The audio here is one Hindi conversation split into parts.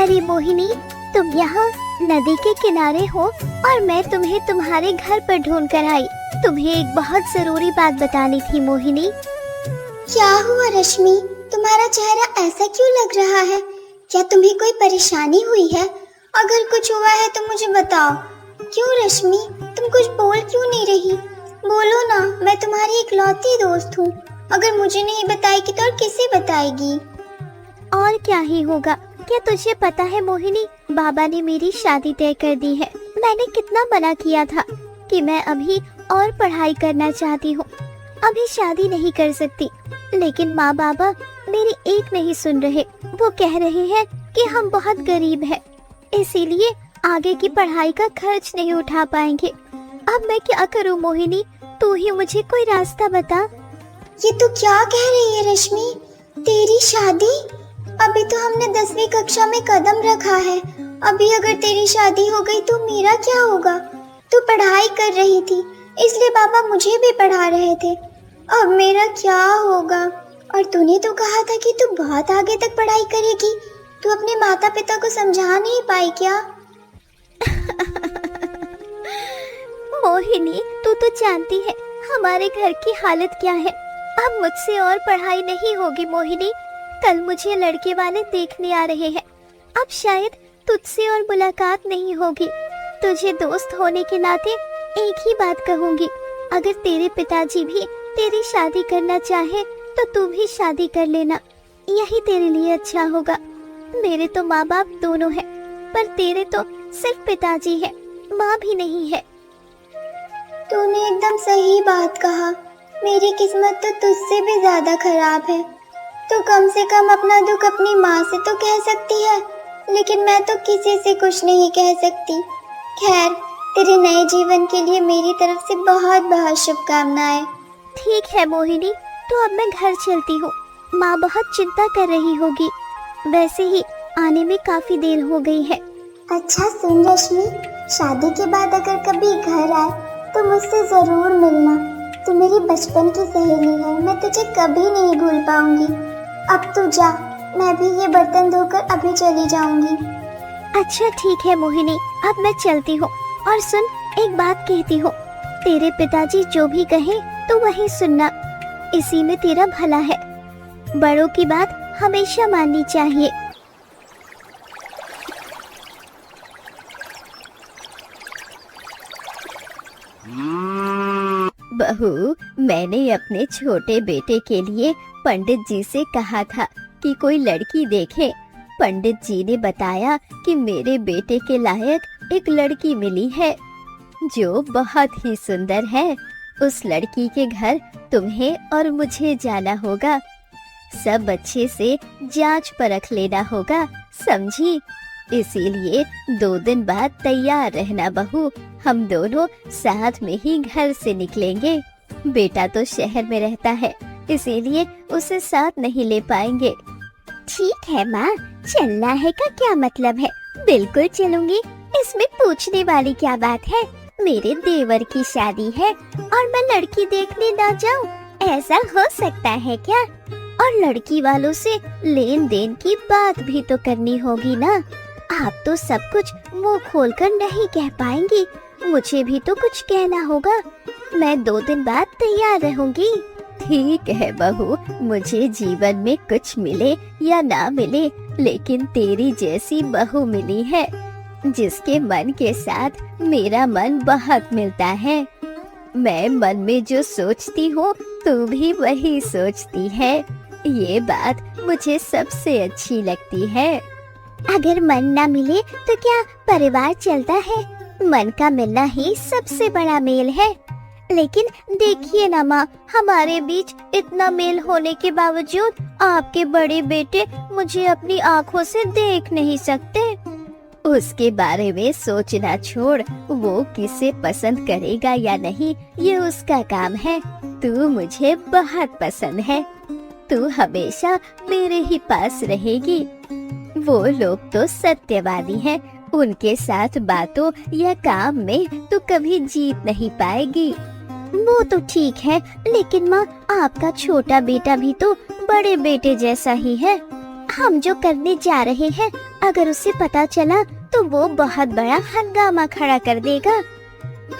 अरे मोहिनी, तुम यहाँ नदी के किनारे हो और मैं तुम्हें तुम्हारे घर पर ढूंढ कर आई। तुम्हें एक बहुत जरूरी बात बतानी थी मोहिनी। क्या हुआ रश्मि, तुम्हारा चेहरा ऐसा क्यों लग रहा है? क्या तुम्हें कोई परेशानी हुई है? अगर कुछ हुआ है तो मुझे बताओ। क्यों रश्मि, तुम कुछ बोल क्यों नहीं रही? बोलो ना, मैं तुम्हारी इकलौती दोस्त हूँ। अगर मुझे नहीं बताएगी तो और किसे बताएगी? और क्या ही होगा। क्या तुझे पता है मोहिनी, बाबा ने मेरी शादी तय कर दी है। मैंने कितना मना किया था कि मैं अभी और पढ़ाई करना चाहती हूँ, अभी शादी नहीं कर सकती, लेकिन माँ बाबा मेरी एक नहीं सुन रहे। वो कह रहे हैं कि हम बहुत गरीब हैं, इसीलिए आगे की पढ़ाई का खर्च नहीं उठा पाएंगे। अब मैं क्या करूँ मोहिनी, तू ही मुझे कोई रास्ता बता। ये तू क्या कह रही है रश्मि? तेरी शादी? अभी तो हमने 10वीं कक्षा में कदम रखा है। अभी अगर तेरी शादी हो गई तो मेरा क्या होगा? तू पढ़ाई कर रही थी, इसलिए बाबा मुझे भी पढ़ा रहे थे। अब मेरा क्या होगा? और तूने तो कहा था कि तू बहुत आगे तक पढ़ाई करेगी। तू अपने माता पिता को समझा नहीं पाई क्या? मोहिनी, तू तो जानती है हमारे घर की हालत क्या है। अब मुझसे और पढ़ाई नहीं होगी मोहिनी। कल मुझे लड़के वाले देखने आ रहे हैं। अब शायद तुझसे और मुलाकात नहीं होगी। तुझे दोस्त होने के नाते एक ही बात कहूंगी, अगर तेरे पिताजी भी तेरी शादी करना चाहे तो तू भी शादी कर लेना। यही तेरे लिए अच्छा होगा। मेरे तो माँ बाप दोनों हैं, पर तेरे तो सिर्फ पिताजी है, माँ भी नहीं है। तूने एकदम सही बात कहा। मेरी किस्मत तो तुझसे भी ज्यादा खराब है। तू कम से कम अपना दुख अपनी माँ से तो कह सकती है, लेकिन मैं तो किसी से कुछ नहीं कह सकती। खैर, तेरे नए जीवन के लिए मेरी तरफ से बहुत बहुत शुभकामनाएं। ठीक है मोहिनी, तो अब मैं घर चलती हूँ। माँ बहुत चिंता कर रही होगी, वैसे ही आने में काफी देर हो गई है। अच्छा सुन रश्मि, शादी के बाद अगर कभी घर आए तो मुझसे जरूर मिलना। तू मेरी बचपन की सहेली है, मैं तुझे कभी नहीं भूल पाऊंगी। अब तू जा, मैं भी ये बर्तन धोकर अभी चली जाऊंगी। अच्छा ठीक है मोहिनी, अब मैं चलती हूँ। और सुन, एक बात कहती हूँ, तेरे पिताजी जो भी कहें तो वही सुनना, इसी में तेरा भला है। बड़ों की बात हमेशा माननी चाहिए। बहू, मैंने अपने छोटे बेटे के लिए पंडित जी से कहा था कि कोई लड़की देखे। पंडित जी ने बताया कि मेरे बेटे के लायक एक लड़की मिली है जो बहुत ही सुंदर है। उस लड़की के घर तुम्हें और मुझे जाना होगा। सब अच्छे से जांच परख लेना होगा, समझी? इसीलिए 2 दिन बाद तैयार रहना बहू। हम दोनों साथ में ही घर से निकलेंगे। बेटा तो शहर में रहता है, इसीलिए उसे साथ नहीं ले पाएंगे। ठीक है माँ, चलना है का क्या मतलब है? बिल्कुल चलूंगी, इसमें पूछने वाली क्या बात है? मेरे देवर की शादी है और मैं लड़की देखने ना जाऊँ, ऐसा हो सकता है क्या? और लड़की वालों से लेन देन की बात भी तो करनी होगी ना। आप तो सब कुछ मुंह खोलकर नहीं कह पाएंगी, मुझे भी तो कुछ कहना होगा। मैं 2 दिन बाद तैयार रहूंगी। ठीक है बहू, मुझे जीवन में कुछ मिले या ना मिले, लेकिन तेरी जैसी बहू मिली है जिसके मन के साथ मेरा मन बहुत मिलता है। मैं मन में जो सोचती हूँ तू भी वही सोचती है। ये बात मुझे सबसे अच्छी लगती है। अगर मन ना मिले तो क्या परिवार चलता है? मन का मिलना ही सबसे बड़ा मेल है। लेकिन देखिए ना माँ, हमारे बीच इतना मेल होने के बावजूद आपके बड़े बेटे मुझे अपनी आँखों से देख नहीं सकते। उसके बारे में सोचना छोड़, वो किसे पसंद करेगा या नहीं ये उसका काम है। तू मुझे बहुत पसंद है, तू हमेशा मेरे ही पास रहेगी। वो लोग तो सत्यवादी हैं, उनके साथ बातों या काम में तू कभी जीत नहीं पाएगी। वो तो ठीक है, लेकिन माँ आपका छोटा बेटा भी तो बड़े बेटे जैसा ही है। हम जो करने जा रहे हैं अगर उसे पता चला तो वो बहुत बड़ा हंगामा खड़ा कर देगा।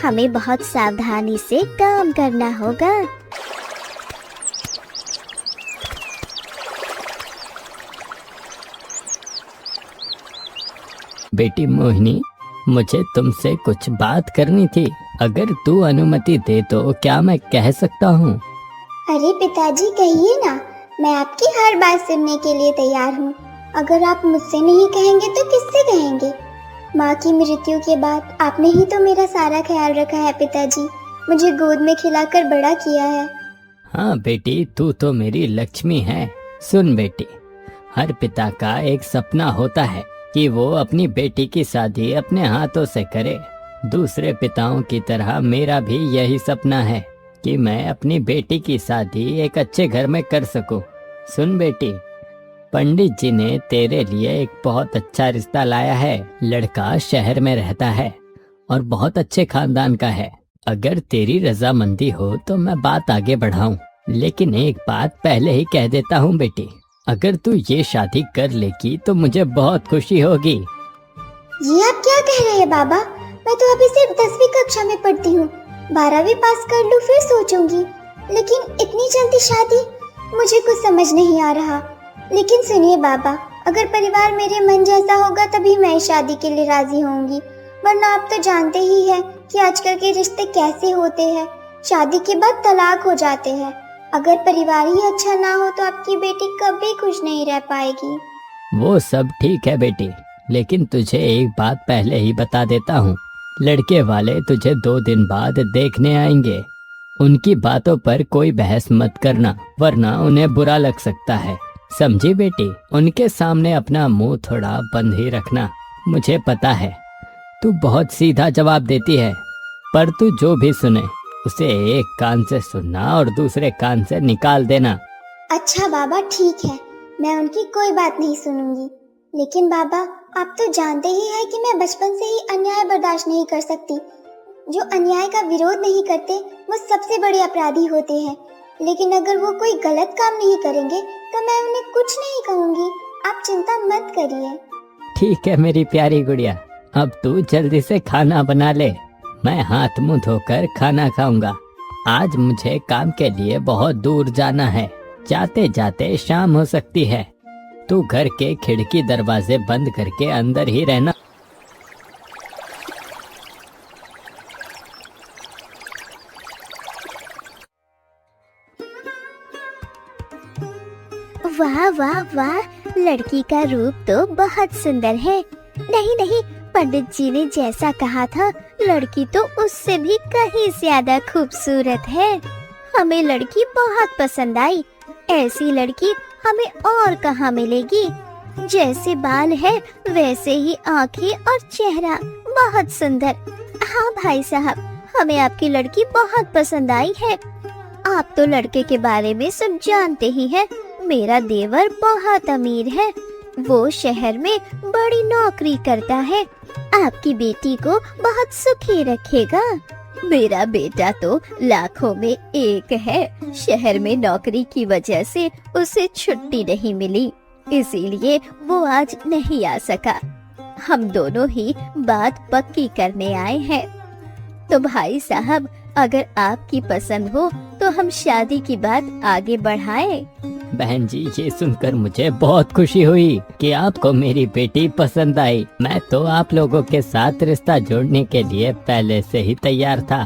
हमें बहुत सावधानी से काम करना होगा। बेटी मोहिनी, मुझे तुमसे कुछ बात करनी थी। अगर तू अनुमति दे तो क्या मैं कह सकता हूँ? अरे पिताजी कहिए ना, मैं आपकी हर बात सुनने के लिए तैयार हूँ। अगर आप मुझसे नहीं कहेंगे तो किससे कहेंगे? माँ की मृत्यु के बाद आपने ही तो मेरा सारा ख्याल रखा है पिताजी, मुझे गोद में खिलाकर बड़ा किया है। हाँ बेटी, तू तो मेरी लक्ष्मी है। सुन बेटी, हर पिता का एक सपना होता है कि वो अपनी बेटी की शादी अपने हाथों से करे। दूसरे पिताओं की तरह मेरा भी यही सपना है कि मैं अपनी बेटी की शादी एक अच्छे घर में कर सकूं। सुन बेटी, पंडित जी ने तेरे लिए एक बहुत अच्छा रिश्ता लाया है। लड़का शहर में रहता है और बहुत अच्छे खानदान का है। अगर तेरी रजामंदी हो तो मैं बात आगे बढ़ाऊं, लेकिन एक बात पहले ही कह देता हूँ बेटी, अगर तू ये शादी कर लेगी तो मुझे बहुत खुशी होगी। ये आप क्या कह रहे हैं बाबा? मैं तो अभी सिर्फ 10वीं कक्षा में पढ़ती हूँ, 12वीं पास कर लूँ फिर सोचूंगी। लेकिन इतनी जल्दी शादी, मुझे कुछ समझ नहीं आ रहा। लेकिन सुनिए बाबा, अगर परिवार मेरे मन जैसा होगा तभी मैं इस शादी के लिए राजी होंगी, वरना आप तो जानते ही हैं कि आजकल के रिश्ते कैसे होते हैं, शादी के बाद तलाक हो जाते हैं। अगर परिवार ही अच्छा ना हो तो आपकी बेटी कभी खुश नहीं रह पाएगी। वो सब ठीक है बेटी, लेकिन तुझे एक बात पहले ही बता देता हूँ, लड़के वाले तुझे 2 दिन बाद देखने आएंगे। उनकी बातों पर कोई बहस मत करना, वरना उन्हें बुरा लग सकता है। समझी बेटी? उनके सामने अपना मुंह थोड़ा बंद ही रखना। मुझे पता है तू बहुत सीधा जवाब देती है, पर तू जो भी सुने उसे एक कान से सुनना और दूसरे कान से निकाल देना। अच्छा बाबा ठीक है, मैं उनकी कोई बात नहीं सुनूंगी। लेकिन बाबा, आप तो जानते ही हैं कि मैं बचपन से ही अन्याय बर्दाश्त नहीं कर सकती। जो अन्याय का विरोध नहीं करते वो सबसे बड़े अपराधी होते हैं। लेकिन अगर वो कोई गलत काम नहीं करेंगे तो मैं उन्हें कुछ नहीं कहूँगी, आप चिंता मत करिए। ठीक है मेरी प्यारी गुड़िया, अब तू जल्दी से खाना बना ले, मैं हाथ मुंह धोकर खाना खाऊंगा। आज मुझे काम के लिए बहुत दूर जाना है, जाते जाते शाम हो सकती है। तू घर के खिड़की दरवाजे बंद करके अंदर ही रहना। वाह वाह वाह, लड़की का रूप तो बहुत सुंदर है। नहीं नहीं, पंडित जी ने जैसा कहा था, लड़की तो उससे भी कहीं ज्यादा खूबसूरत है। हमें लड़की बहुत पसंद आई। ऐसी लड़की हमें और कहाँ मिलेगी? जैसे बाल है वैसे ही आँखें और चेहरा, बहुत सुंदर। हाँ भाई साहब, हमें आपकी लड़की बहुत पसंद आई है। आप तो लड़के के बारे में सब जानते ही हैं। मेरा देवर बहुत अमीर है, वो शहर में बड़ी नौकरी करता है, आपकी बेटी को बहुत सुखी रखेगा। मेरा बेटा तो लाखों में एक है, शहर में नौकरी की वजह से उसे छुट्टी नहीं मिली, इसीलिए वो आज नहीं आ सका। हम दोनों ही बात पक्की करने आए हैं। तो भाई साहब, अगर आपकी पसंद हो तो हम शादी की बात आगे बढ़ाएं। बहन जी, ये सुनकर मुझे बहुत खुशी हुई कि आपको मेरी बेटी पसंद आई। मैं तो आप लोगों के साथ रिश्ता जोड़ने के लिए पहले से ही तैयार था।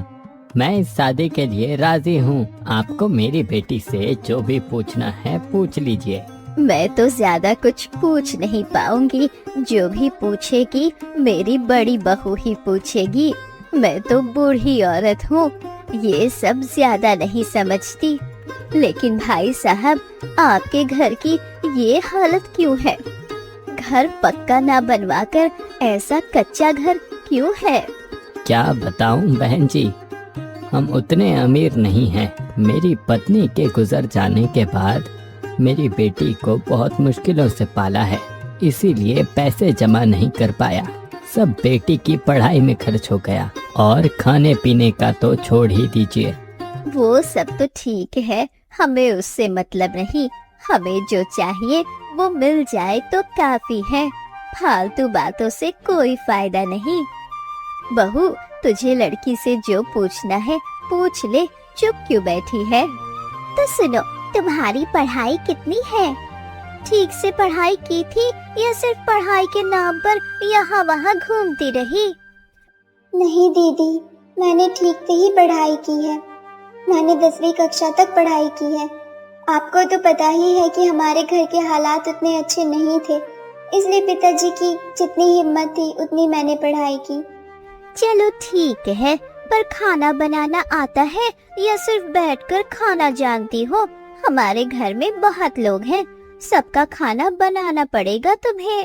मैं इस शादी के लिए राजी हूँ। आपको मेरी बेटी से जो भी पूछना है पूछ लीजिए। मैं तो ज्यादा कुछ पूछ नहीं पाऊंगी, जो भी पूछेगी मेरी बड़ी बहू ही पूछेगी। मैं तो बूढ़ी औरत हूँ, ये सब ज्यादा नहीं समझती। लेकिन भाई साहब, आपके घर की ये हालत क्यों है? घर पक्का ना बनवाकर ऐसा कच्चा घर क्यों है? क्या बताऊं बहन जी, हम उतने अमीर नहीं हैं। मेरी पत्नी के गुजर जाने के बाद मेरी बेटी को बहुत मुश्किलों से पाला है, इसीलिए पैसे जमा नहीं कर पाया। सब बेटी की पढ़ाई में खर्च हो गया और खाने पीने का तो छोड़ ही दीजिए। वो सब तो ठीक है, हमें उससे मतलब नहीं। हमें जो चाहिए वो मिल जाए तो काफी है। फालतू बातों से कोई फायदा नहीं। बहू, तुझे लड़की से जो पूछना है पूछ ले, चुप क्यों बैठी है? तो सुनो, तुम्हारी पढ़ाई कितनी है? ठीक से पढ़ाई की थी या सिर्फ पढ़ाई के नाम पर यहाँ वहाँ घूमती रही? नहीं दीदी, मैंने ठीक से ही पढ़ाई की है। मैंने 10वीं कक्षा तक पढ़ाई की है। आपको तो पता ही है कि हमारे घर के हालात उतने अच्छे नहीं थे, इसलिए पिताजी की जितनी हिम्मत थी उतनी मैंने पढ़ाई की। चलो ठीक है, पर खाना बनाना आता है या सिर्फ बैठकर खाना जानती हो? हमारे घर में बहुत लोग हैं, सबका खाना बनाना पड़ेगा तुम्हें।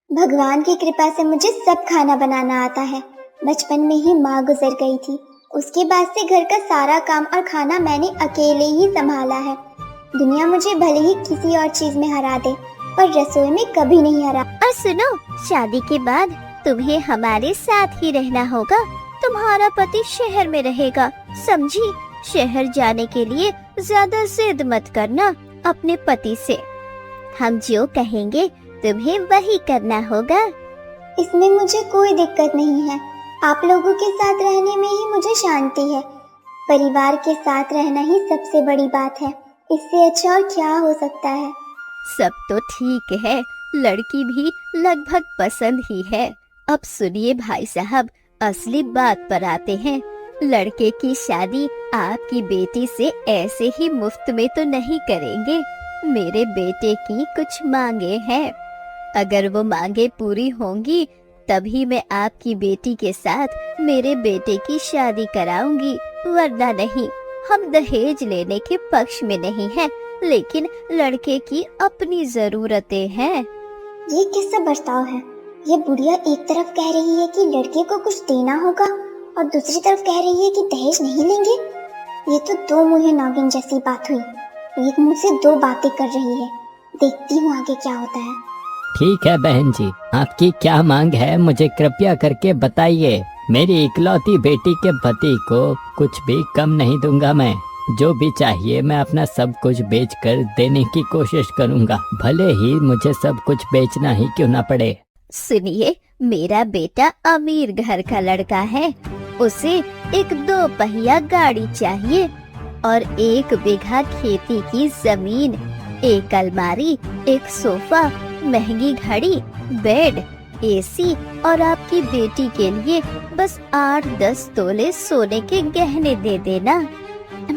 भगवान की कृपा से मुझे सब खाना बनाना आता है। बचपन में ही माँ गुजर गई थी, उसके बाद से घर का सारा काम और खाना मैंने अकेले ही संभाला है। दुनिया मुझे भले ही किसी और चीज में हरा दे, पर रसोई में कभी नहीं हरा। और सुनो, शादी के बाद तुम्हें हमारे साथ ही रहना होगा। तुम्हारा पति शहर में रहेगा, समझी? शहर जाने के लिए ज्यादा जिद मत करना अपने पति से। हम जो कहेंगे तुम्हें वही करना होगा। इसमें मुझे कोई दिक्कत नहीं है। आप लोगों के साथ रहने में ही मुझे शांति है। परिवार के साथ रहना ही सबसे बड़ी बात है। इससे अच्छा और क्या हो सकता है? सब तो ठीक है, लड़की भी लगभग पसंद ही है। अब सुनिए भाई साहब, असली बात पर आते हैं। लड़के की शादी आपकी बेटी से ऐसे ही मुफ्त में तो नहीं करेंगे। मेरे बेटे की कुछ मांगे हैं, अगर वो मांगे पूरी होंगी तभी मैं आपकी बेटी के साथ मेरे बेटे की शादी कराऊंगी, वरना नहीं। हम दहेज लेने के पक्ष में नहीं हैं, लेकिन लड़के की अपनी जरूरतें हैं। ये किसका बर्ताव है? ये बुढ़िया एक तरफ कह रही है कि लड़के को कुछ देना होगा और दूसरी तरफ कह रही है कि दहेज नहीं लेंगे। ये तो दो मुँहे नागिन जैसी बात हुई। एक मुंह से दो बातें कर रही है। देखती हूँ आगे क्या होता है। ठीक है बहन जी, आपकी क्या मांग है मुझे कृपया करके बताइए। मेरी इकलौती बेटी के पति को कुछ भी कम नहीं दूंगा मैं। जो भी चाहिए मैं अपना सब कुछ बेचकर देने की कोशिश करूंगा, भले ही मुझे सब कुछ बेचना ही क्यों ना पड़े। सुनिए, मेरा बेटा अमीर घर का लड़का है। उसे एक 2 पहिया गाड़ी चाहिए और 1 बीघा खेती की जमीन, 1 अलमारी, 1 सोफा, महंगी घड़ी, बेड, एसी और आपकी बेटी के लिए बस 8-10 तोले सोने के गहने दे देना।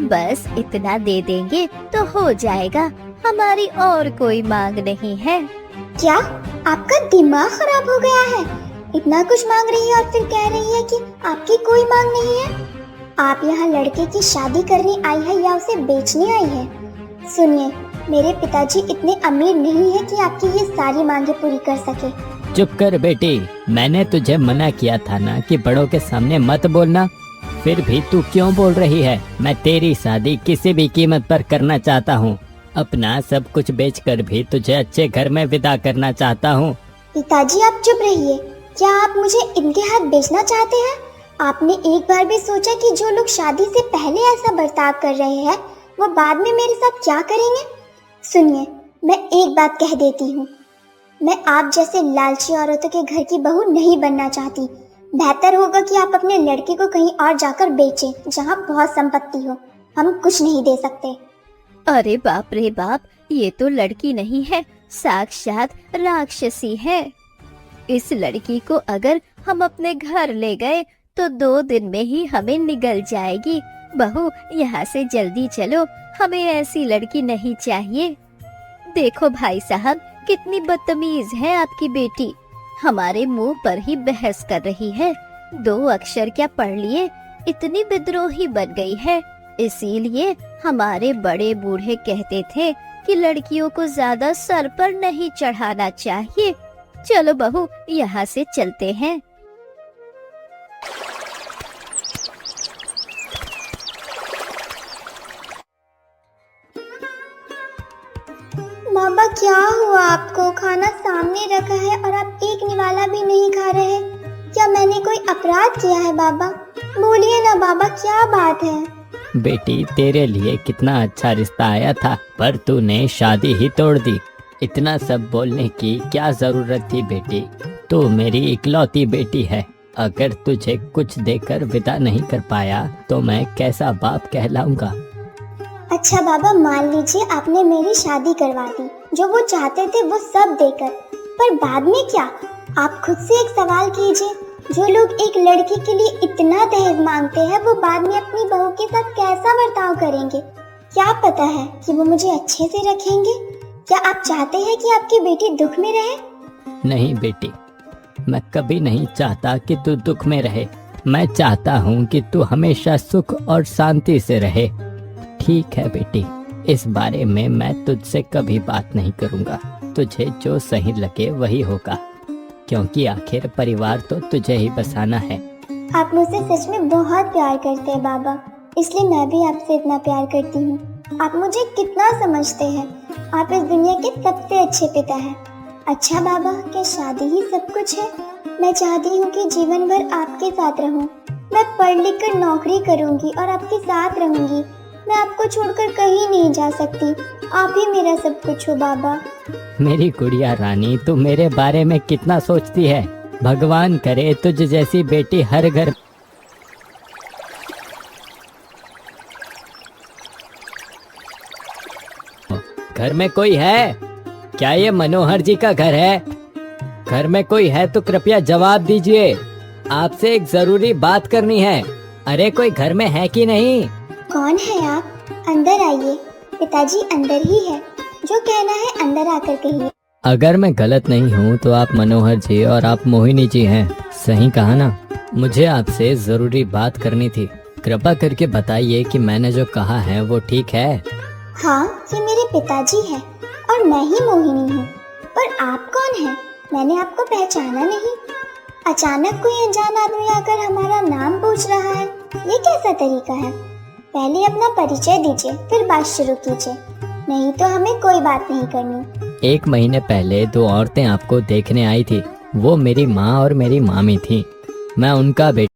बस इतना दे देंगे तो हो जाएगा, हमारी और कोई मांग नहीं है। क्या आपका दिमाग खराब हो गया है? इतना कुछ मांग रही है और फिर कह रही है कि आपकी कोई मांग नहीं है। आप यहाँ लड़के की शादी करने आई है या उसे बेचने आई है? सुनिए, मेरे पिताजी इतने अमीर नहीं है कि आपकी ये सारी मांगे पूरी कर सके। चुप कर बेटी, मैंने तुझे मना किया था ना कि बड़ों के सामने मत बोलना। फिर भी तू क्यों बोल रही है? मैं तेरी शादी किसी भी कीमत पर करना चाहता हूँ। अपना सब कुछ बेचकर भी तुझे अच्छे घर में विदा करना चाहता हूँ। पिताजी आप चुप रहिए। क्या आप मुझे इनके हाथ बेचना चाहते हैं? आपने एक बार भी सोचा कि जो लोग शादी से पहले ऐसा बर्ताव कर रहे हैं वो बाद में मेरे साथ क्या करेंगे? सुनिए, मैं एक बात कह देती हूँ, मैं आप जैसे लालची औरतों के घर की बहू नहीं बनना चाहती। बेहतर होगा कि आप अपने लड़के को कहीं और जाकर बेचें, जहाँ बहुत संपत्ति हो। हम कुछ नहीं दे सकते। अरे बाप रे बाप, ये तो लड़की नहीं है, साक्षात राक्षसी है। इस लड़की को अगर हम अपने घर ले गए तो 2 दिन में ही हमें निगल जाएगी। बहू, यहाँ से जल्दी चलो, हमें ऐसी लड़की नहीं चाहिए। देखो भाई साहब, कितनी बदतमीज है आपकी बेटी, हमारे मुंह पर ही बहस कर रही है। 2 अक्षर क्या पढ़ लिए, इतनी विद्रोही बन गई है। इसीलिए हमारे बड़े बूढ़े कहते थे कि लड़कियों को ज्यादा सर पर नहीं चढ़ाना चाहिए। चलो बहू, यहाँ से चलते हैं। बाबा, क्या हुआ आपको? खाना सामने रखा है और आप एक निवाला भी नहीं खा रहे। क्या मैंने कोई अपराध किया है बाबा? बोलिए ना बाबा, क्या बात है? बेटी, तेरे लिए कितना अच्छा रिश्ता आया था, पर तूने शादी ही तोड़ दी। इतना सब बोलने की क्या जरूरत थी बेटी? तू मेरी इकलौती बेटी है। अगर तुझे कुछ देकर विदा नहीं कर पाया तो मैं कैसा बाप कहलाऊंगा? अच्छा बाबा, मान लीजिए आपने मेरी शादी करवा दी, जो वो चाहते थे वो सब देकर, पर बाद में क्या? आप खुद से एक सवाल कीजिए, जो लोग एक लड़की के लिए इतना दहेज मांगते हैं वो बाद में अपनी बहू के साथ कैसा बर्ताव करेंगे? क्या पता है कि वो मुझे अच्छे से रखेंगे? क्या आप चाहते हैं कि आपकी बेटी दुख में रहे? नहीं बेटी, मैं कभी नहीं चाहता कि तू दुख में रहे। मैं चाहता हूँ कि तू हमेशा सुख और शांति से रहे। ठीक है बेटी, इस बारे में मैं तुझसे कभी बात नहीं करूँगा। तुझे जो सही लगे वही होगा, क्योंकि आखिर परिवार तो तुझे ही बसाना है। आप मुझसे सच में बहुत प्यार करते हैं बाबा, इसलिए मैं भी आपसे इतना प्यार करती हूँ। आप मुझे कितना समझते हैं। आप इस दुनिया के सबसे अच्छे पिता हैं। अच्छा बाबा, क्या शादी ही सब कुछ है? मैं चाहती हूँ कि जीवन भर आपके साथ रहूँ। मैं पढ़ लिख कर नौकरी करूँगी और आपके साथ रहूँगी। मैं आपको छोड़कर कहीं नहीं जा सकती। आप ही मेरा सब कुछ हो बाबा। मेरी गुड़िया रानी, तू मेरे बारे में कितना सोचती है। भगवान करे तुझ जैसी बेटी हर घर। घर में कोई है क्या? ये मनोहर जी का घर है? घर में कोई है तो कृपया जवाब दीजिए। आपसे एक जरूरी बात करनी है। अरे कोई घर में है कि नहीं? कौन है आप? अंदर आइए। पिताजी अंदर ही है, जो कहना है अंदर आकर कहिए। अगर मैं गलत नहीं हूँ तो आप मनोहर जी और आप मोहिनी जी हैं, सही कहा ना? मुझे आपसे जरूरी बात करनी थी। कृपा करके बताइए कि मैंने जो कहा है वो ठीक है? हाँ, ये मेरे पिताजी हैं और मैं ही मोहिनी हूँ। पर आप कौन हैं? मैंने आपको पहचाना नहीं। अचानक कोई अनजान आदमी आकर हमारा नाम पूछ रहा है, ये कैसा तरीका है? पहले अपना परिचय दीजिए, फिर बात शुरू कीजिए, नहीं तो हमें कोई बात नहीं करनी। 1 महीने पहले 2 औरतें आपको देखने आई थी। वो मेरी माँ और मेरी मामी थी। मैं उनका बेटा